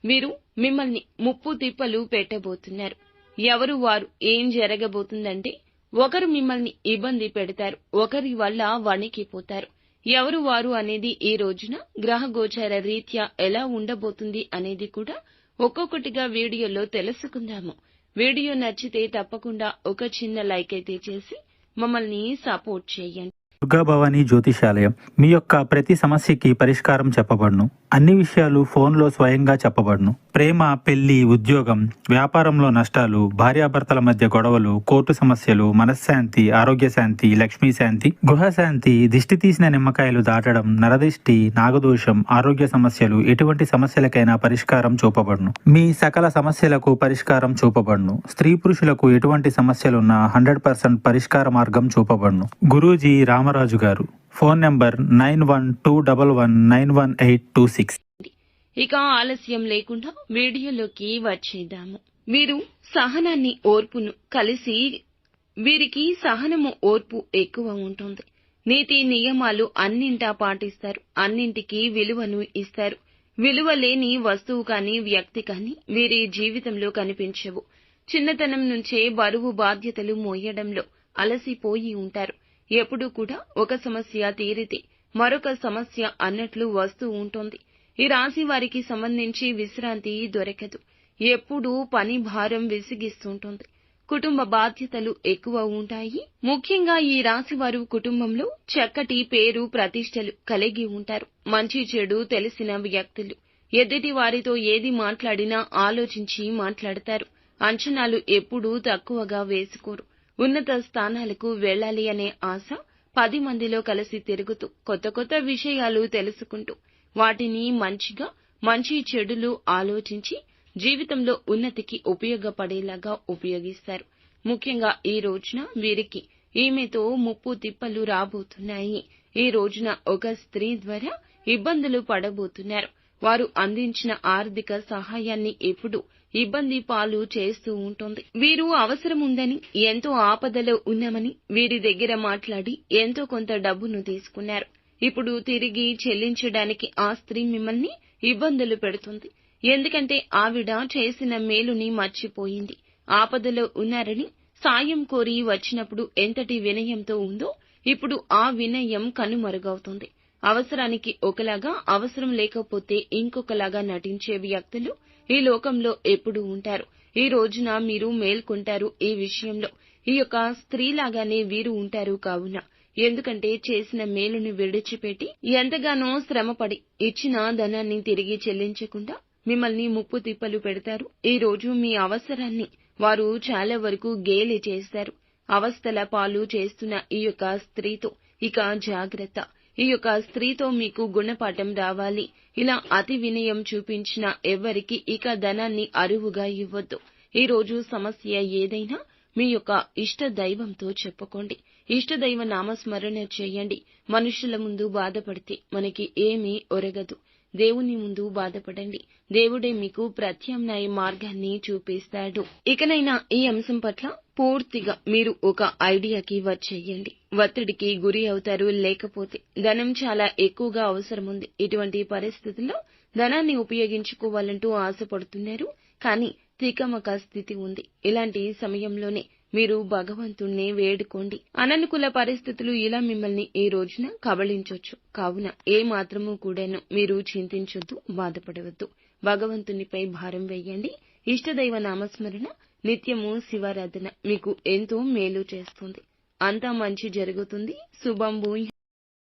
వీరు మిమ్మల్ని ముప్పు తిప్పలు పెట్టబోతున్నారు. ఎవరు వారు ఏం జరగబోతుందంటే, ఒకరు మిమ్మల్ని ఇబ్బంది పెడతారు, ఒకరి వల్ల వణికిపోతారు. ఎవరు వారు అనేది ఈ రోజున గ్రహ గోచార రీత్యా ఎలా ఉండబోతుంది అనేది కూడా ఒక్కొక్కటిగా వీడియోలో తెలుసుకుందాము. వీడియో నచ్చితే తప్పకుండా ఒక చిన్న లైక్ అయితే చేసి మమ్మల్ని సపోర్ట్ చేయండి. దుర్గాభవాని జ్యోతిషాలయం మీ యొక్క ప్రతి సమస్యకి పరిష్కారం చెప్పబడును. అన్ని విషయాలు ఫోన్లో స్వయంగా చెప్పబడును. ప్రేమ, పెళ్లి, ఉద్యోగం, వ్యాపారంలో నష్టాలు, భార్యాభర్తల మధ్య గొడవలు, కోర్టు సమస్యలు, మనశ్శాంతి, ఆరోగ్య శాంతి, లక్ష్మీ శాంతి, గృహశాంతి, దిష్టి తీసిన నిమ్మకాయలు దాటడం, నరదిష్టి, నాగదోషం, ఆరోగ్య సమస్యలు, ఎటువంటి సమస్యలకైనా పరిష్కారం చూపబడును. మీ సకల సమస్యలకు పరిష్కారం చూపబడును. స్త్రీ పురుషులకు ఎటువంటి సమస్యలున్నా 100% పరిష్కార మార్గం చూపబడును. గురూజీ రామరాజు గారు. Phone number 9121191826. ఇక ఆలస్యం లేకుండా వీడియోలోకి వచ్చేద్దాము. వీరు సహనాన్ని, ఓర్పును కలిసి వీరికి సహనము, ఓర్పు ఎక్కువ ఉంటుంది. నీతి నియమాలు అన్నింటా పాటిస్తారు. అన్నింటికీ విలువను ఇస్తారు. విలువ లేని వస్తువు కానీ, వ్యక్తి కానీ వీరి జీవితంలో కనిపించవు. చిన్నతనం నుంచే బరువు బాధ్యతలు మోయడంలో అలసిపోయి ఉంటారు. ఎప్పుడూ కూడా ఒక సమస్య తీరితే మరొక సమస్య అన్నట్లు వస్తూ ఉంటుంది. ఈ రాశి వారికి సంబంధించి విశ్రాంతి దొరకదు. ఎప్పుడూ పని భారం విసిగిస్తుంటుంది. కుటుంబ బాధ్యతలు ఎక్కువ ఉంటాయి. ముఖ్యంగా ఈ రాశి వారు కుటుంబంలో చక్కటి పేరు ప్రతిష్టలు కలిగి ఉంటారు. మంచి చెడు తెలిసిన వ్యక్తులు. ఎదుటి వారితో ఏది మాట్లాడినా ఆలోచించి మాట్లాడతారు. అంచనాలు ఎప్పుడూ తక్కువగా వేసుకోరు. ఉన్నత స్థానాలకు వెళ్లాలి అనే ఆశ 10 మందిలో కలిసి తిరుగుతూ కొత్త కొత్త విషయాలు తెలుసుకుంటూ వాటిని మంచి చెడులు ఆలోచించి జీవితంలో ఉన్నతికి ఉపయోగపడేలాగా ఉపయోగిస్తారు. ముఖ్యంగా ఈ రోజున వీరికి ఈమెతో ముప్పు తిప్పలు రాబోతున్నాయి. ఈ రోజున ఒక స్త్రీ ద్వారా ఇబ్బందులు పడబోతున్నారు. వారు అందించిన ఆర్థిక సహాయాన్ని ఎప్పుడు ఇబ్బంది పాలు చేస్తూ ఉంటుంది. వీరు అవసరం ఉందని, ఎంతో ఆపదలో ఉన్నామని వీరి దగ్గర మాట్లాడి ఎంతో కొంత డబ్బును తీసుకున్నారు. ఇప్పుడు తిరిగి చెల్లించడానికి ఆ స్త్రీ మిమ్మల్ని ఇబ్బందులు పెడుతుంది. ఎందుకంటే ఆవిడ చేసిన మేలుని మర్చిపోయింది. ఆపదలో ఉన్నారని సాయం కోరి వచ్చినప్పుడు ఎంతటి వినయంతో ఉందో ఇప్పుడు ఆ వినయం కనుమరుగవుతుంది. అవసరానికి ఒకలాగా, అవసరం లేకపోతే ఇంకొకలాగా నటించే వ్యక్తులు ఈ లోకంలో ఎప్పుడూ ఉంటారు. ఈ రోజున మీరు మేల్కొంటారు. ఈ విషయంలో ఈ యొక్క స్త్రీలాగానే వీరు ఉంటారు కావున. ఎందుకంటే చేసిన మేలుని విడిచిపెట్టి ఎంతగానో శ్రమపడి ఇచ్చిన ధనాన్ని తిరిగి చెల్లించకుండా మిమ్మల్ని ముప్పు తిప్పలు పెడతారు. ఈ రోజు మీ అవసరాన్ని వారు చాలా వరకు గేలి చేస్తారు. అవస్థల పాలు చేస్తున్న ఈ యొక్క స్త్రీతో ఇక జాగ్రత్త. ఈ యొక్క స్త్రీతో మీకు గుణపాఠం రావాలి. ఇలా అతి వినయం చూపించిన ఎవ్వరికి ఇక ధనాన్ని అరువుగా ఇవ్వొద్దు. ఈ రోజు సమస్య ఏదైనా మీ యొక్క ఇష్ట దైవంతో చెప్పుకోండి. ఇష్టదైవ నామస్మరణ చేయండి. మనుషుల ముందు బాధపడితే మనకి ఏమీ ఒరగదు. దేవుని ముందు బాధపడండి. దేవుడే మీకు ప్రత్యామ్నాయ మార్గాన్ని చూపిస్తాడు. ఇకనైనా ఈ అంశం పట్ల పూర్తిగా మీరు ఒక ఐడియాకి వచ్చేయండి. ఒత్తిడికి గురి అవుతారు. లేకపోతే ధనం చాలా ఎక్కువగా అవసరం ఉంది. ఇటువంటి పరిస్థితుల్లో ధనాన్ని ఉపయోగించుకోవాలంటూ ఆశపడుతున్నారు. కానీ తికమక స్థితి ఉంది. ఇలాంటి సమయంలోనే మీరు భగవంతుణ్ణి వేడుకోండి. అననుకూల పరిస్థితులు ఇలా మిమ్మల్ని ఈ రోజున కబళించొచ్చు. కావున ఏ మాత్రము కూడాను మీరు చింతించొద్దు, బాధపడవద్దు. భగవంతునిపై భారం వేయండి. ఇష్టదైవ నామస్మరణ, నిత్యము శివారాధన మీకు ఎంతో మేలు చేస్తుంది. అంతా మంచి జరుగుతుంది. శుభం భూయః.